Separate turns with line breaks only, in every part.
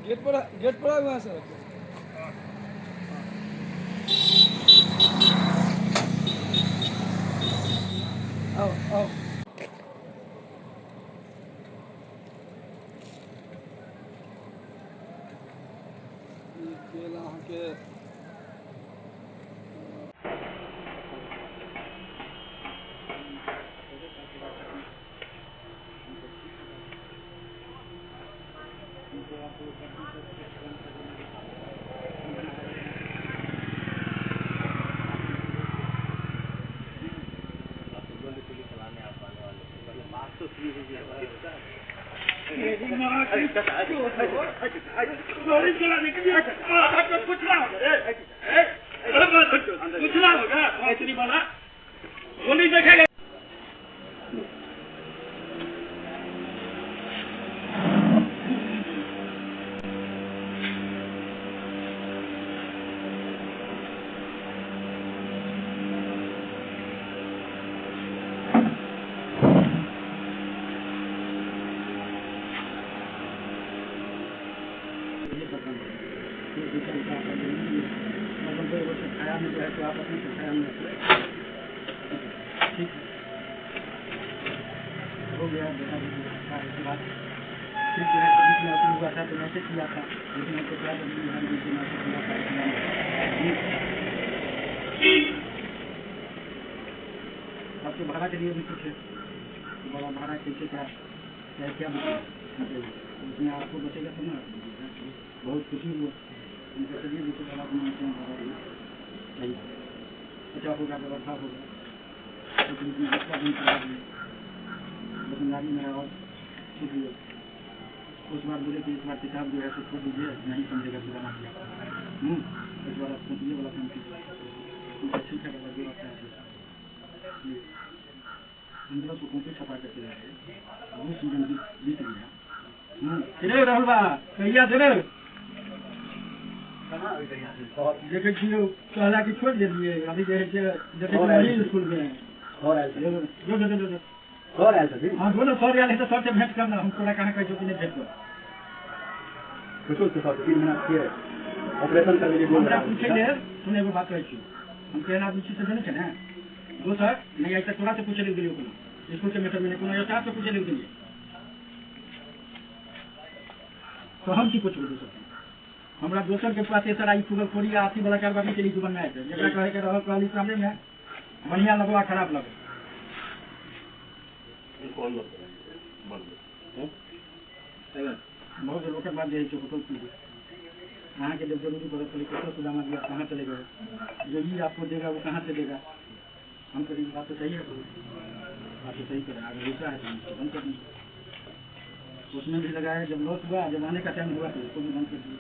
Gate पड़ा हुआ है सर। आओ आओ। केला के हो गया बेटा इसके बाद फिर जो है कभी चुनाव हुआ था तो मैसेज किया था लेकिन हमको क्या आपके भाड़ा के लिए भी पूछे बड़ा भाड़ा कैसे क्या क्या क्या उसमें आपको बचेगा तो ना बहुत खुशी हुआ उनका चलिए देखो बड़ा बनाते हैं सही अच्छा होगा व्यवस्था होगा दुकानदारी में और इसलिए उस बार बोले कि इस बार किताब जो है तो छोड़ दीजिए नहीं समझेगा सुधारना किया इस बार आप ये वाला काम कीजिए ठीक है लगे होता है हम लोग को कॉपी छपा करके लाए वो सीजन बीत गया चले राहुल बा कहिया चले देखे छियो कहला कि छोड़ दिए अभी देखे स्कूल में हाँ बोलो सर यार तो सर से भेंट करना हम थोड़ा कहाँ कह नहीं भेंट कर ऑपरेशन कर पूछे सुने वो बात कही हम कहना पीछे से देने ना वो सर नहीं ऐसा थोड़ा से पूछे लिख दिए स्कूल के मेटर में नहीं साहब से पूछे लिख दिए तो हम की पूछ सर हमारा दोसर के पास सर आई सुबह खोरी आती वाला कारबारी के लिए जुबन में आए थे जरा कहे के रहो कहली सामने में बढ़िया लगवा खराब लगे बहुत लोग बात जो होटल खुल वहाँ के जब जरूरी पता चले कैसे सुदामा दिया कहाँ चले गए जो ही आपको देगा वो कहाँ से देगा हम करेंगे बात तो सही है बात तो सही करें अगर ऐसा है तो बंद कर देंगे उसमें भी लगाया जब लॉस हुआ जब आने का टाइम हुआ तो उसको भी बंद कर दिया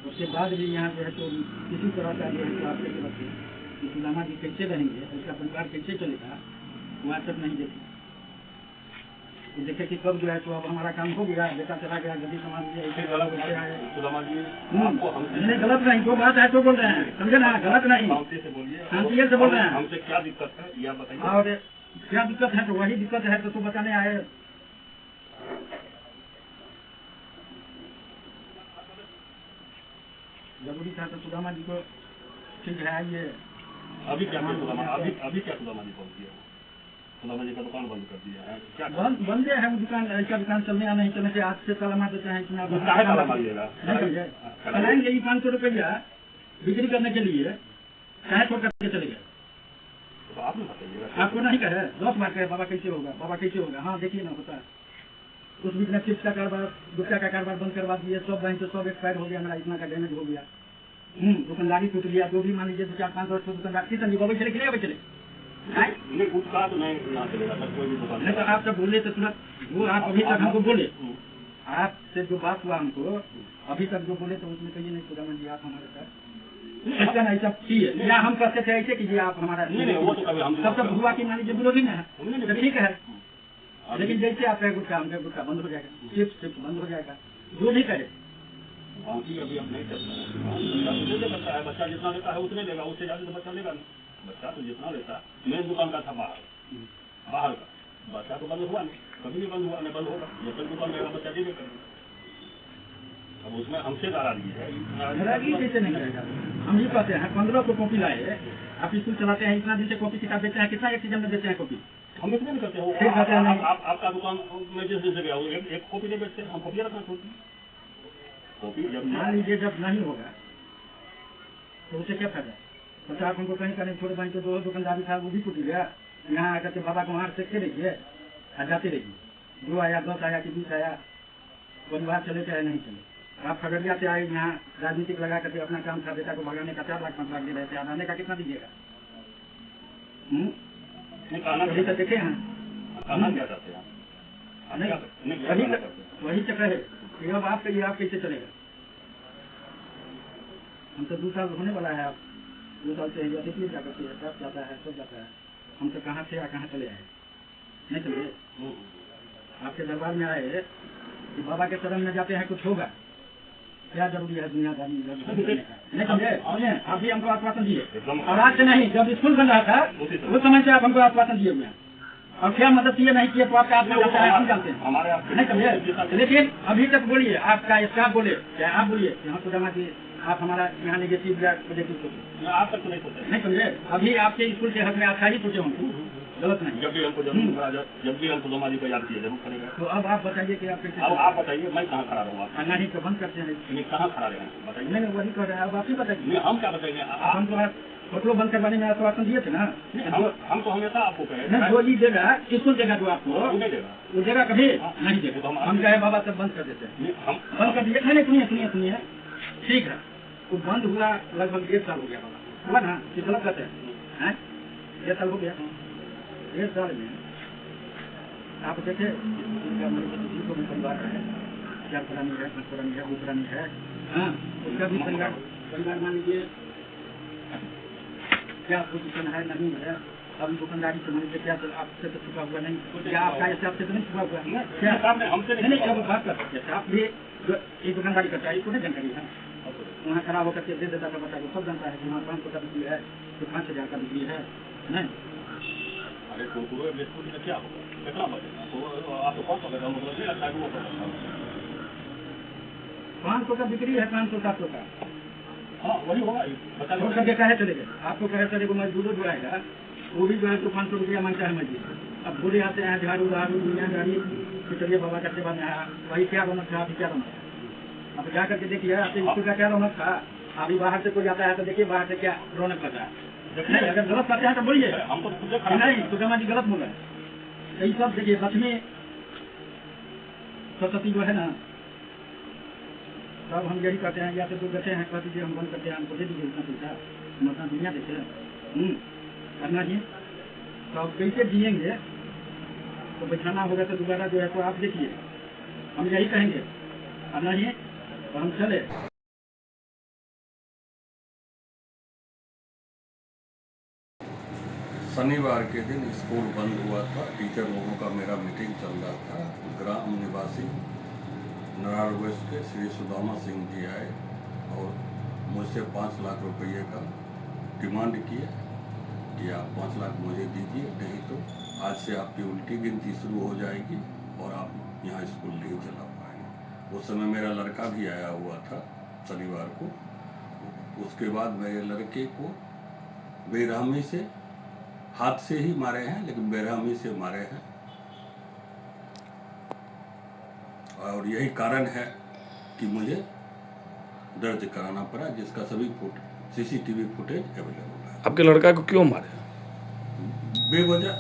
उसके बाद भी यहाँ जो है तो किसी तरह का जो है तो आपके तरफ से कि सुदामा जी कैसे रहेंगे उसका परिवार कैसे चलेगा वहाँ तक नहीं देखे तो देखे कि कब जो है तो अब हमारा काम हो गया बेटा चला गया गति समाज ऐसे गलत नहीं जो बात है तो बोल रहे हैं समझे ना गलत नहीं शांति से बोल रहे हैं हमसे क्या दिक्कत है यह बताइए और क्या दिक्कत है तो वही दिक्कत है तो बताने आए जरूरी था तो सुदामा जी को ठीक है ये अभी क्या अभी क्या सुदामा जी पहुँच गया सुदामा जी का दुकान बंद कर दिया है क्या बंदे है दुकान ऐसा दुकान चलने या नहीं चलने से आज से ताला मारते चाहे चलाएंगे ये 500 रुपया बिक्री करने के लिए चाहे छोड़ करके चले गए आपको नहीं कहे 10 बार कहे बाबा कैसे होगा हाँ देखिए ना होता है उस बीच में चिप्स का कारोबार गुटखा का कारोबार बंद करवा दिए सब बैंक सब एक्सपायर हो गया मेरा इतना का डैमेज हो गया दुकानदारी टूट गया जो भी मान लीजिए 4-5 दुकानदार कितनी बाबा चले कि नहीं चले नहीं तो आप जब बोले तो तुरंत वो आप अभी तक हमको बोले आपसे जो बात हुआ हमको अभी तक जो बोले तो उसमें कहिए नहीं सुदामा जी आप हमारे साथ ऐसा नहीं सब चाहिए या हम कहते थे ऐसे कीजिए आप हमारा सब हुआ कि मान लीजिए विरोधी में है ठीक है लेकिन जैसे आप कहे गुटखा हम कहे गुटखा बंद हो जाएगा चिप्स बंद हो जाएगा जो भी करे अभी हम नहीं करता है बच्चा जितना लेता है उतने लेगा उससे ज्यादा तो बच्चा लेगा नहीं बच्चा तो जितना लेता मेन दुकान का था बाहर का बच्चा तो बंद हुआ नहीं कभी भी बंद हुआ नहीं बंद होगा जब तक दुकान लेगा बच्चा दे देगा
अब उसमें हमसे नाराजगी है।
नाराजगी कैसे नहीं करेगा? हम ही कहते हैं 15 को कॉपी लाए, आप स्कूल चलाते हैं, इतना दिन से कॉपी किताब बेचते हैं, कितना एक सीजन में बेचते हैं कॉपी?
हम इसमें नहीं करते
ठीक कहते हैं नहीं।
आपका दुकान में जिस दिन से गया एक कॉपी नहीं बेचते, हम कॉपी रखना छोड़ती कॉपी। जब
मान लीजिए जब नहीं होगा तो उसे क्या फायदा? तो आप हमको कहीं कहीं छोटे भाई तो दो दुकानदारी था वो भी टूट गया। यहाँ आकर के बाबा को वहाँ देखते रहिए और जाते रहिए, 2 आया 10 आया कि 20 आया, परिवार चले चाहे नहीं चले। आप खगड़िया से आए यहाँ राजनीतिक लगा करके अपना काम था, बेटा को भगाने का 4 लाख 5 लाख दे रहे थे, आने का कितना दीजिएगा? कभी तो देखे हैं? वही चक्कर है कि अब आप कहिए आप कैसे चलेगा? हम तो 2 साल होने वाला है, आप 2 साल से देखिए क्या करते हैं, सब जाता है सब जाता है। हम तो कहाँ से या कहाँ चले आए? नहीं चले आपके दरबार में आए कि बाबा के शरण में जाते हैं कुछ होगा, क्या जरूरी है दुनियादारी नहीं समझे? आप भी हमको आश्वासन दिए और आज से नहीं, जब स्कूल बन रहा था उस समय से आप हमको आश्वासन दिए हुए हैं और क्या मदद किए नहीं किए तो आपका आत्मा जाता है, हम जानते हैं नहीं समझे? लेकिन अभी तक बोलिए, आपका स्टाफ बोले क्या आप बोलिए यहाँ तो जमा दिए आप हमारा यहाँ नेगेटिव या पॉजिटिव सोचे
आप तक तो नहीं
समझे? अभी आपके स्कूल के हक में अच्छा ही सोचे होंगे, गलत नहीं।
जब भी हमको जमा को याद किया जरूर करेगा।
तो अब आप बताइए कि आप कैसे?
अब आप बताइए, मैं कहाँ खड़ा रहूँगा?
नहीं तो बंद करते हैं,
कहाँ खड़ा रहें बताइए।
नहीं वही कर रहे हैं, अब आप ही बताइए।
हम क्या बताएंगे?
हम तो फोटो बंद करवाने में आश्वासन दिए थे ना।
हम तो हमेशा आपको कहे
नहीं जो जी देगा स्कूल देगा जो आपको
नहीं देगा,
वो देगा कभी नहीं देगा। हम कहे बाबा सब बंद कर देते हैं, बंद कर दिए। नहीं सुनिए सुनिए सुनिए, ठीक है वो बंद हुआ लगभग 1.5 साल हो गया बाबा, हुआ ना कि गलत कहते हैं? 1.5 साल हो गया। 1.5 साल में आप देखे को भी परिवार है, 4 पुरानी है 5 पुरानी है 2 पुरानी है, हाँ उसका भी परिवार मान लीजिए क्या पोजिशन है नहीं है। अभी दुकानदारी से मान लीजिए क्या आपसे तो छुपा हुआ नहीं, क्या आपका हिसाब से तो नहीं छुपा हुआ है? क्या हमसे नहीं क्या बात कर सकते? आप भी एक दुकानदारी करता है, इसको नहीं जानकारी है? वहाँ खराब होकर के दे देता था बच्चा को, सब जानता है कि वहाँ 500 का बिक्री है तो 5,000 का बिक्री है नहीं।
अरे तो क्या होगा कितना बचेगा? तो आपको 500 का मतलब नहीं लगता है कि वो
500 का बिक्री है, 500-700 का।
हाँ वही होगा,
बता के कहे चले गए आपको कहे चले मजदूरों जो आएगा वो भी जो है तो 500 रुपया मांगता है मजदूर। अब बोले आते हैं झाड़ू झाड़ू दुनियादारी तो चलिए बाबा का सेवा में आया, वही क्या रौनक था, अभी क्या रौनक है? अब जा करके देखिए आपके स्कूल का क्या रौनक था, अभी बाहर से कोई आता है तो देखिए बाहर से क्या रौनक लगा है। नहीं अगर गलत करते हैं तो बोलिए,
हम तो
नहीं तो जमा जी गलत बोल रहे हैं। यही सब देखिए लक्ष्मी सरस्वती जो है ना, तब हम यही कहते हैं या तो बैठे हैं कह दीजिए हम बंद करते हैं, हमको दे दीजिए उतना पैसा, हम अपना दुनिया देखे करना जी। तो अब कैसे जिएंगे? तो बैठाना होगा तो दोबारा जो है तो आप देखिए, हम यही कहेंगे करना जी तो हम चले।
शनिवार के दिन स्कूल बंद हुआ था, टीचर लोगों का मेरा मीटिंग चल रहा था। ग्राम निवासी नराड़ वेस्ट के श्री सुदामा सिंह जी आए और मुझसे 5 लाख रुपये का डिमांड किए कि आप 5 लाख मुझे दीजिए, नहीं तो आज से आपकी उल्टी गिनती शुरू हो जाएगी और आप यहाँ स्कूल नहीं चला पाएंगे। उस समय मेरा लड़का भी आया हुआ था शनिवार को। उसके बाद मेरे लड़के को बेरहमी से, हाथ से ही मारे हैं लेकिन बेरहमी से मारे हैं और यही कारण है कि मुझे दर्ज कराना पड़ा, जिसका सभी CCTV फुटेज अवेलेबल है।
आपके लड़का को क्यों मारे?
बेवजह